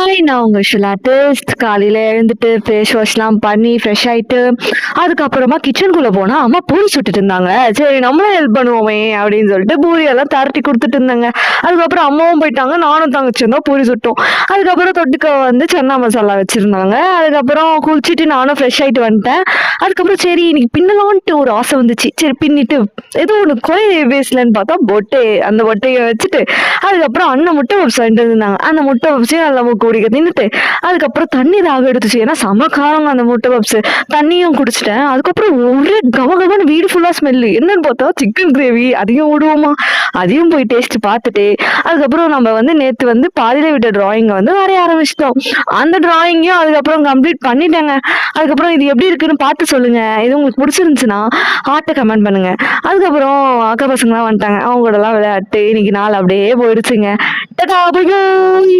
நான் உங்க ஷிலாட்டிஸ்ட். காலையில எழுந்துட்டு ஃபேஸ் வாஷ்லாம் பண்ணி ஃப்ரெஷ் ஆயிட்டு, அதுக்கப்புறமா கிச்சனுக்குள்ள போனா அம்மா பூரி சுட்டுட்டு இருந்தாங்க. சரி நம்மளும் ஹெல்ப் பண்ணுவோமே அப்படின்னு சொல்லிட்டு பூரியெல்லாம் தரட்டி குடுத்துட்டு இருந்தேங்க. அதுக்கப்புறம் அம்மாவும் போயிட்டாங்க. நானும் தங்கச்சியும் தான் பூரி சுட்டோம். அதுக்கப்புறம் தொட்டுக்க வந்து சன்னா மசாலா வச்சிருந்தாங்க. அதுக்கப்புறம் குளிச்சுட்டு நானும் ஃப்ரெஷ் ஆயிட்டு வந்துட்டேன். அதுக்கப்புறம் சரி இன்னைக்கு பின்னலான்ட்டு ஒரு ஆசை வந்துச்சு. சரி பின்னிட்டு ஏதோ ஒண்ணு கொலை பேசலன்னு பார்த்தா பொட்டே. அந்த பொட்டைய வச்சுட்டு அதுக்கப்புறம் அண்ணன் முட்டை பப்ஸ் வாங்கிட்டு வந்திருந்தாங்க. அந்த முட்டை பப்ஸையும் நல்லா மூக்கு குடிக்க தின்னுட்டு, அதுக்கப்புறம் தண்ணி தாக எடுத்துச்சு. ஏன்னா செம காரங்க அந்த முட்டை பப்ஸ். தண்ணியும் குடிச்சிட்டேன். அதுக்கப்புறம் ஒரே கமகமன்னு வீடு ஃபுல்லா ஸ்மெல்லு. என்னன்னு பார்த்தா சிக்கன் கிரேவி. அதையும் விடுவோமா? அதையும் போய் டேஸ்ட் பார்த்துட்டு, அதுக்கப்புறம் நம்ம வந்து நேத்து வந்து பாதியில விட்ட டிராயிங்க வந்து வரைய ஆரம்பிச்சிட்டோம். அந்த டிராயிங்கையும் அதுக்கப்புறம் கம்ப்ளீட் பண்ணிட்டேங்க. அதுக்கப்புறம் இது எப்படி இருக்குன்னு பார்த்து சொல்லுங்க. இது உங்களுக்கு பிடிச்சிருந்துச்சுன்னா ஹார்ட்ட கமெண்ட் பண்ணுங்க. அதுக்கப்புறம் அக்கா பசங்கலாம் வந்துட்டாங்க. அவங்க கூடலாம் விளையாட்டு இன்னைக்கு நாள் அப்படியே போயிடுச்சுங்க. Tata bye bye.